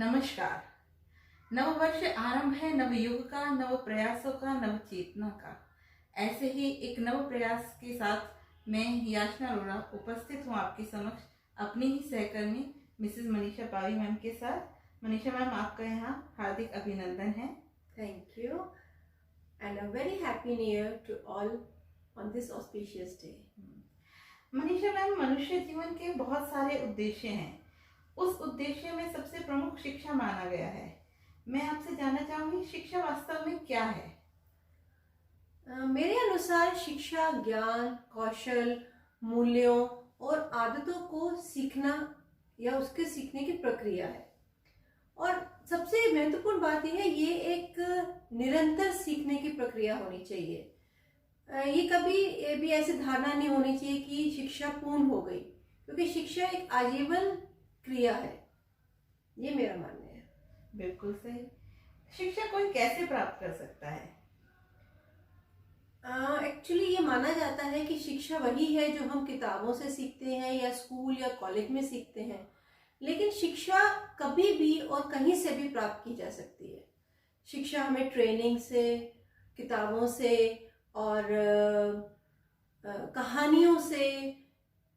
नमस्कार। नव वर्ष आरंभ है, नव युग का, नव प्रयासों का, नव चेतना का। ऐसे ही एक नव प्रयास के साथ मैं याचना अरोड़ा उपस्थित हूँ आपके समक्ष अपनी ही सहकर्मी मिसेस मनीषा पावी मैम के साथ। मनीषा मैम, आपका यहाँ हार्दिक अभिनंदन है। Thank you and a very happy new year to all on this auspicious day. Manisha ma'am, मनुष्य जीवन के बहुत सारे उद्देश्य हैं। उस उद्देश्य में सबसे प्रमुख शिक्षा माना गया है। मैं आपसे जानना चाहूंगी, शिक्षा वास्तव में क्या है? मेरे अनुसार शिक्षा ज्ञान, कौशल, मूल्यों और आदतों को सीखना या उसके सीखने की प्रक्रिया है। और सबसे महत्वपूर्ण बात यह है, ये एक निरंतर सीखने की प्रक्रिया होनी चाहिए। ये कभी भी ऐसी धारणा नहीं होनी चाहिए कि शिक्षा पूर्ण हो गई, क्योंकि शिक्षा एक आजीवन क्रिया है। ये मेरा मानना है। बिल्कुल सही। शिक्षा कोई कैसे प्राप्त कर सकता है? एक्चुअली ये माना जाता है कि शिक्षा वही है जो हम किताबों से सीखते हैं या स्कूल या कॉलेज में सीखते हैं, लेकिन शिक्षा कभी भी और कहीं से भी प्राप्त की जा सकती है। शिक्षा हमें ट्रेनिंग से, किताबों से और कहानियों से,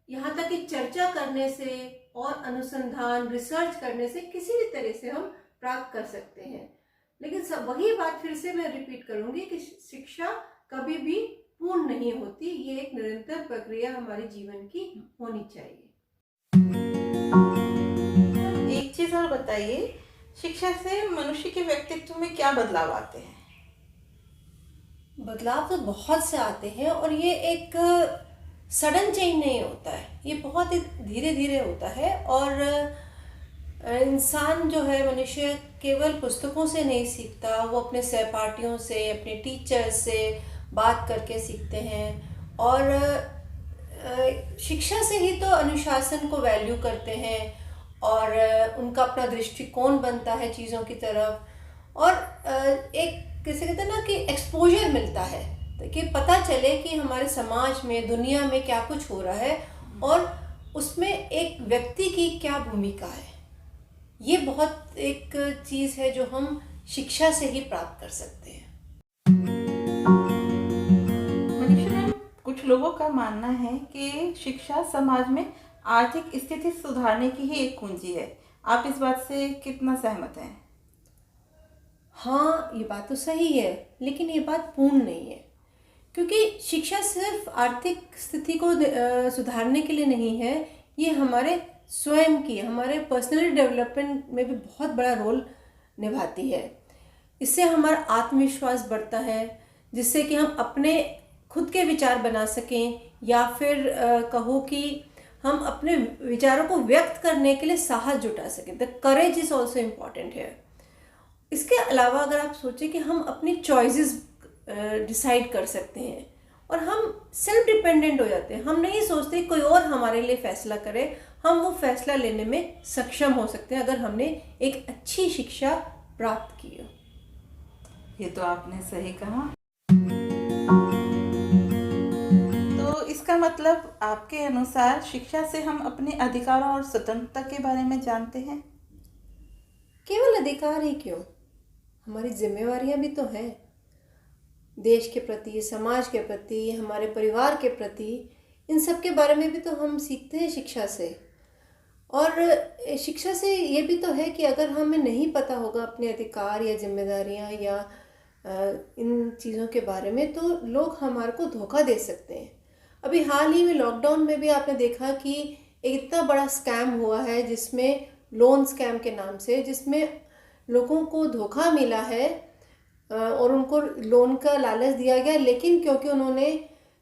यहाँ तक कि चर्चा करने से और अनुसंधान रिसर्च करने से किसी भी तरह से हम प्राप्त कर सकते हैं। लेकिन सब वही बात फिर से मैं रिपीट करूंगी कि शिक्षा कभी भी पूर्ण नहीं होती। ये एक निरंतर प्रक्रिया हमारे जीवन की होनी चाहिए। एक चीज और बताइए, शिक्षा से मनुष्य के व्यक्तित्व में क्या बदलाव आते हैं? बदलाव तो बहुत से आते हैं और ये एक सडन चेंज नहीं होता है, ये बहुत ही धीरे धीरे होता है। और इंसान जो है, मनुष्य केवल पुस्तकों से नहीं सीखता, वो अपने सहपाठियों से, अपने टीचर से बात करके सीखते हैं। और शिक्षा से ही तो अनुशासन को वैल्यू करते हैं और उनका अपना दृष्टिकोण बनता है चीज़ों की तरफ। और एक किसी कहते हैं ना कि एक्सपोजर मिलता है कि पता चले कि हमारे समाज में, दुनिया में क्या कुछ हो रहा है और उसमें एक व्यक्ति की क्या भूमिका है। ये बहुत एक चीज़ है जो हम शिक्षा से ही प्राप्त कर सकते हैं। मनीषा, कुछ लोगों का मानना है कि शिक्षा समाज में आर्थिक स्थिति सुधारने की ही एक कुंजी है। आप इस बात से कितना सहमत हैं? हाँ, ये बात तो सही है, लेकिन ये बात पूर्ण नहीं है, क्योंकि शिक्षा सिर्फ आर्थिक स्थिति को सुधारने के लिए नहीं है। ये हमारे स्वयं की, हमारे पर्सनल डेवलपमेंट में भी बहुत बड़ा रोल निभाती है। इससे हमारा आत्मविश्वास बढ़ता है, जिससे कि हम अपने खुद के विचार बना सकें, या फिर कहो कि हम अपने विचारों को व्यक्त करने के लिए साहस जुटा सकें। The courage is also important है। इसके अलावा अगर आप सोचें कि हम अपनी चॉइसेस डिसाइड कर सकते हैं और हम सेल्फ डिपेंडेंट हो जाते हैं। हम नहीं सोचते कोई और हमारे लिए फैसला करे, हम वो फैसला लेने में सक्षम हो सकते हैं अगर हमने एक अच्छी शिक्षा प्राप्त की हो। ये तो आपने सही कहा। तो इसका मतलब आपके अनुसार शिक्षा से हम अपने अधिकारों और स्वतंत्रता के बारे में जानते हैं? केवल अधिकार ही क्यों, हमारी जिम्मेवारियां भी तो हैं। देश के प्रति, समाज के प्रति, हमारे परिवार के प्रति, इन सब के बारे में भी तो हम सीखते हैं शिक्षा से। और शिक्षा से ये भी तो है कि अगर हमें नहीं पता होगा अपने अधिकार या जिम्मेदारियां या इन चीज़ों के बारे में, तो लोग हमारे को धोखा दे सकते हैं। अभी हाल ही में लॉकडाउन में भी आपने देखा कि एक इतना बड़ा स्कैम हुआ है, जिसमें लोन स्कैम के नाम से, जिसमें लोगों को धोखा मिला है और उनको लोन का लालच दिया गया, लेकिन क्योंकि उन्होंने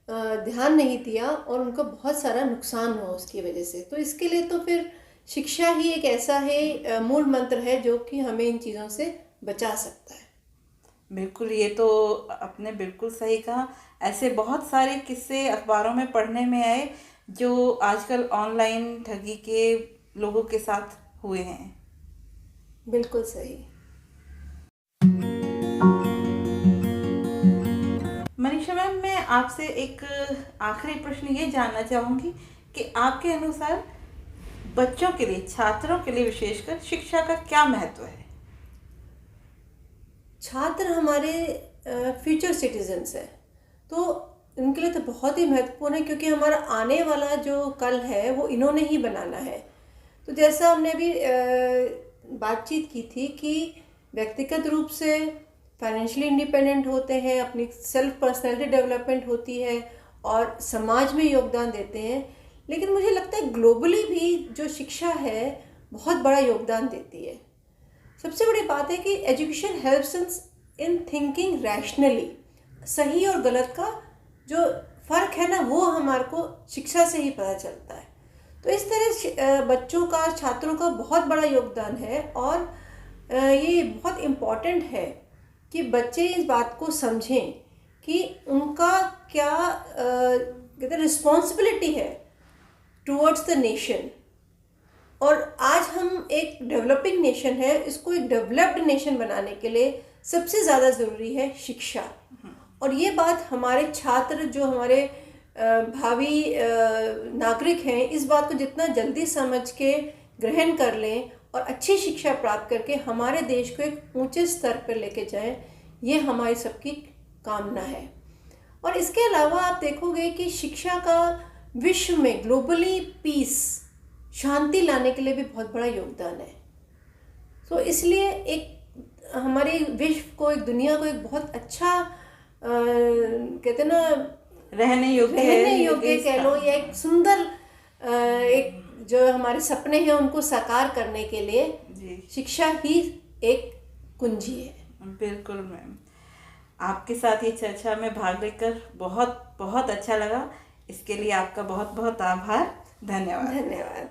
ध्यान नहीं दिया और उनको बहुत सारा नुकसान हुआ उसकी वजह से। तो इसके लिए तो फिर शिक्षा ही एक ऐसा है मूल मंत्र है जो कि हमें इन चीज़ों से बचा सकता है। बिल्कुल, ये तो आपने बिल्कुल सही कहा। ऐसे बहुत सारे किस्से अखबारों में पढ़ने में आए जो आजकल ऑनलाइन ठगी के लोगों के साथ हुए हैं। बिल्कुल सही। मनीषा मैम, मैं आपसे एक आखिरी प्रश्न ये जानना चाहूँगी कि आपके अनुसार बच्चों के लिए, छात्रों के लिए विशेषकर शिक्षा का क्या महत्व है? छात्र हमारे फ्यूचर सिटीजन्स है, तो इनके लिए तो बहुत ही महत्वपूर्ण है, क्योंकि हमारा आने वाला जो कल है वो इन्होंने ही बनाना है। तो जैसा हमने अभी बातचीत की थी कि व्यक्तिगत रूप से फाइनेंशियली इंडिपेंडेंट होते हैं, अपनी सेल्फ पर्सनैलिटी डेवलपमेंट होती है और समाज में योगदान देते हैं। लेकिन मुझे लगता है ग्लोबली भी जो शिक्षा है बहुत बड़ा योगदान देती है। सबसे बड़ी बात है कि education helps in thinking rationally. सही और गलत का जो फ़र्क है ना, वो हमारे को शिक्षा से ही पता चलता है। तो इस तरह बच्चों का, छात्रों का बहुत बड़ा योगदान है और ये बहुत इम्पॉर्टेंट है कि बच्चे इस बात को समझें कि उनका क्या कहते हैं रिस्पॉन्सिबिलिटी है टुवर्ड्स द नेशन। और आज हम एक डेवलपिंग नेशन है, इसको एक डेवलप्ड नेशन बनाने के लिए सबसे ज़्यादा ज़रूरी है शिक्षा। और ये बात हमारे छात्र, जो हमारे भावी नागरिक हैं, इस बात को जितना जल्दी समझ के ग्रहण कर लें और अच्छी शिक्षा प्राप्त करके हमारे देश को एक ऊंचे स्तर पर लेके जाएं, ये हमारी सबकी कामना है। और इसके अलावा आप देखोगे कि शिक्षा का विश्व में ग्लोबली पीस, शांति लाने के लिए भी बहुत बड़ा योगदान है। तो इसलिए एक हमारे विश्व को, एक दुनिया को एक बहुत अच्छा कहते हैं ना, रहने योग्य कह लो, या एक सुंदर एक जो हमारे सपने हैं उनको साकार करने के लिए शिक्षा ही एक कुंजी है। बिल्कुल मैम, आपके साथ ये चर्चा में भाग लेकर बहुत बहुत अच्छा लगा। इसके लिए आपका बहुत बहुत आभार। धन्यवाद। धन्यवाद।